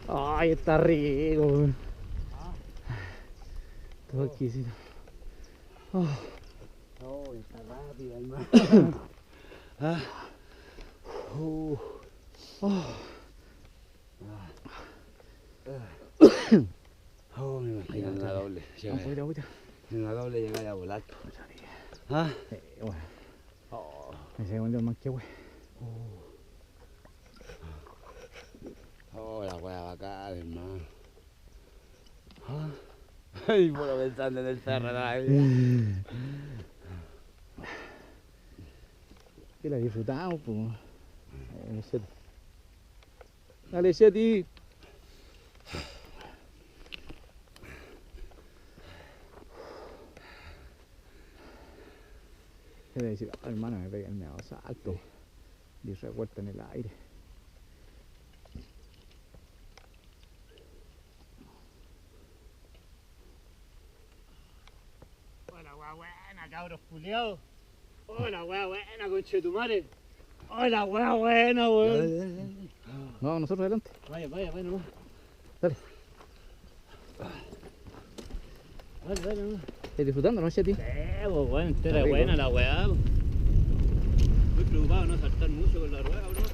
Ay, está rico. Todo exquisito. Oh. Oh, está rápido, hermano. Ah. Oh. Oh, me imagino en la doble. Un poquito, agüita. En la doble llegar a volar. Ah. Bueno. Oh. Me segundo más que wey. Oh, la wea bacán, hermano. Ah. Ay, puro pensando en el cerro de la vida. Que la disfrutamos, pues. Dale, Seti. Es decir, oh, hermano, me pega el medio salto y revuelta en el aire. Hola, wea buena, cabros culiados. Hola, wea buena, conchetumare. Hola, wea buena, weón. No, nosotros adelante. Vaya, nomás. Dale. Dale, nomás. ¿Estás disfrutando, no, Seti? Pues, weón, entera buena la weá. Estoy preocupado de no saltar mucho con la rueda, bro.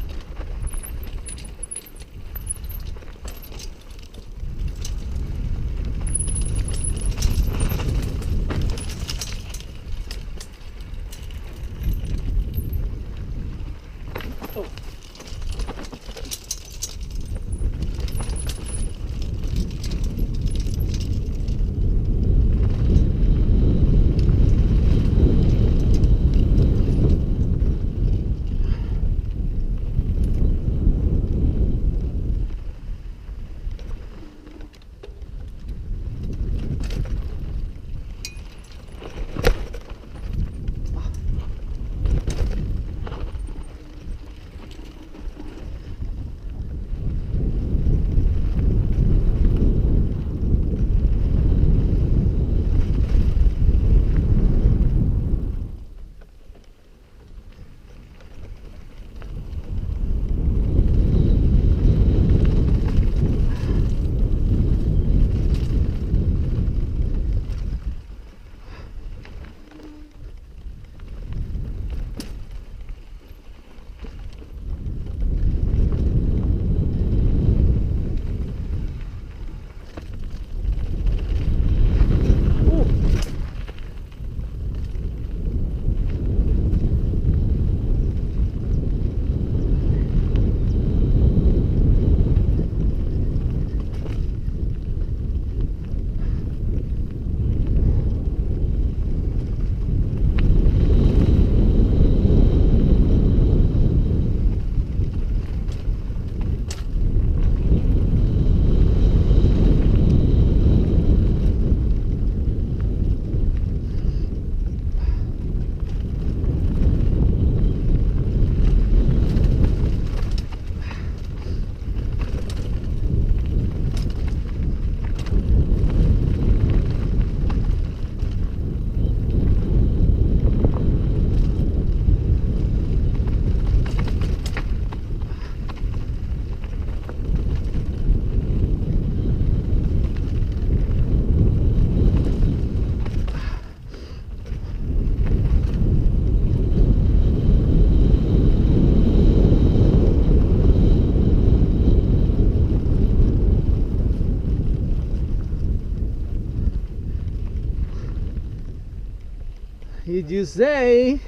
If you say.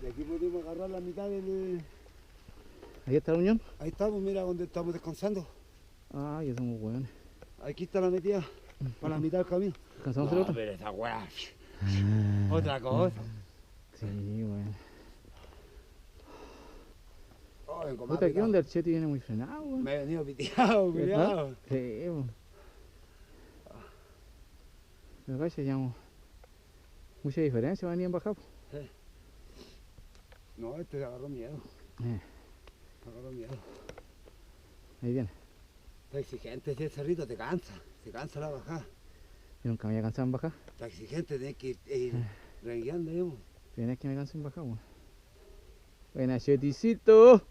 De aquí pudimos agarrar la mitad del... Ahí está la unión. Ahí estamos, mira donde estamos descansando. Ah, ya somos hueones. Aquí está la metida, para la mitad del camino. ¿Cansamos el otro? pero esa weá. Otra cosa. Sí, bueno. Oh, vengo Puta, aquí donde el Cheti viene muy frenado, weón. Me he venido piteado, cuidado. Sí, weón. Pero acá se llama mucha diferencia, venía en bajar. No, este agarró miedo. Agarró miedo. Ahí viene. Está exigente ese cerrito, te cansa. Se cansa la bajada. Yo nunca me había cansado en bajar. Está exigente, tienes que ir rengueando, digamos. Primera vez que me canso en bajar, weón. Buena, Cheticito.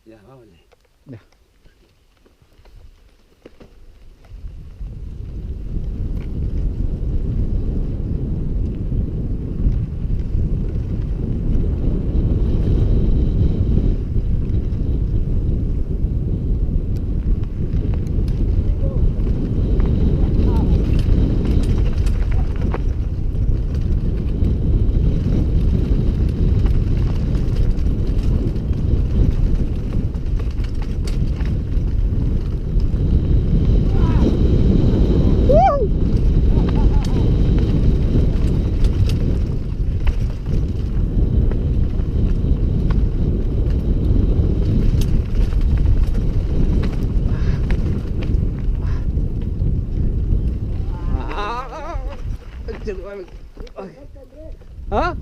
Ya, vámonos. Ya. ¿Ah?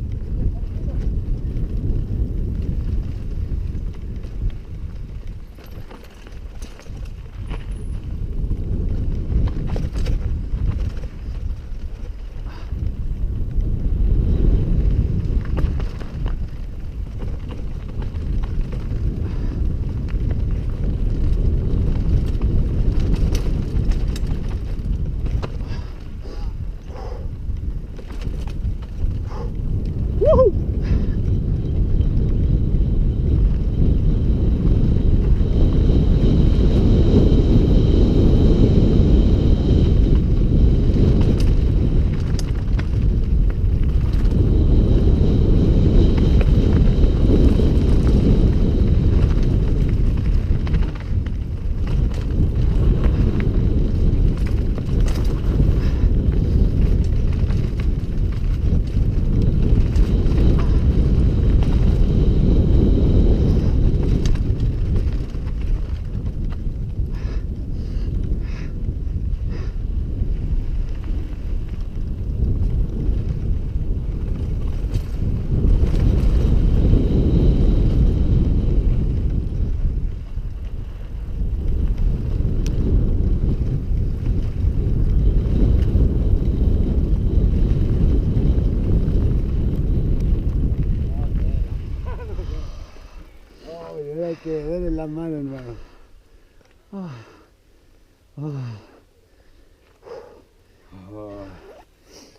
Hay que ver en las manos, hermano.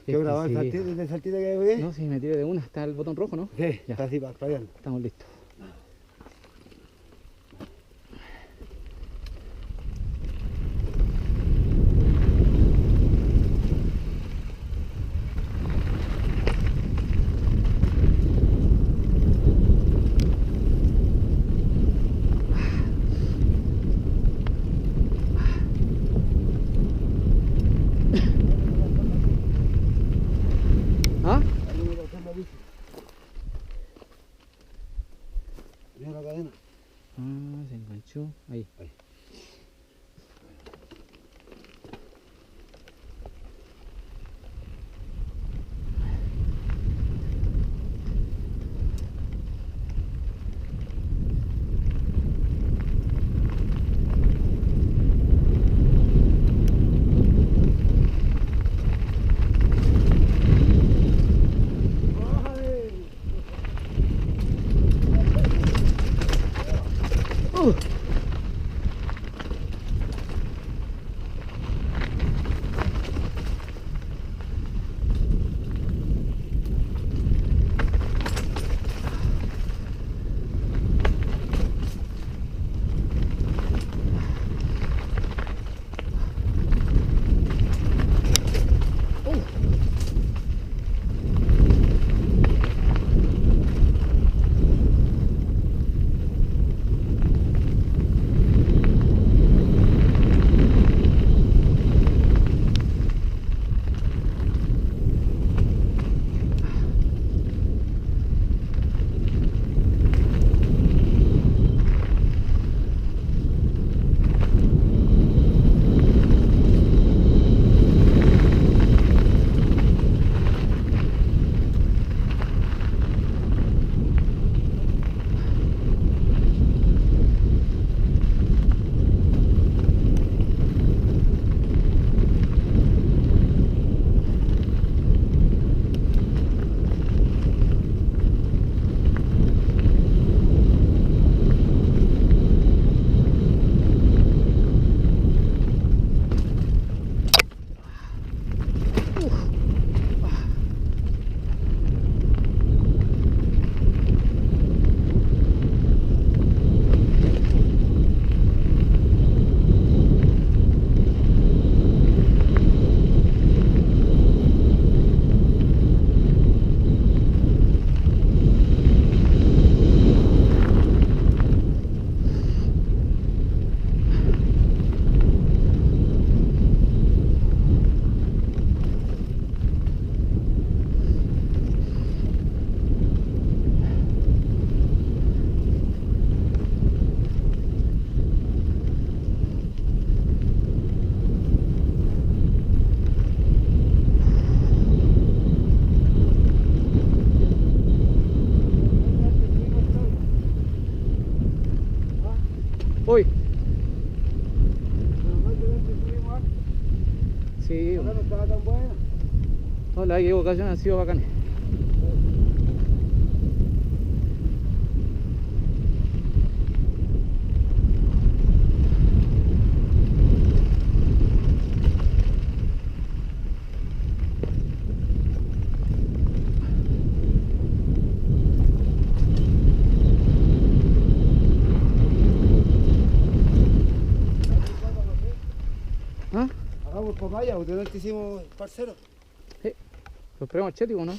¿Qué hora va el saltito que hay? No, si me tiré de una, está el botón rojo, ¿no? Sí, Ya. está así para allá. Estamos listos. ¿Ah? Sí, Acá no estaba tan buena. no, las equivocaciones han sido bacanes. ¿Ah? Hagamos papaya, porque no te hicimos parcero. Los premios chéticos, ¿no?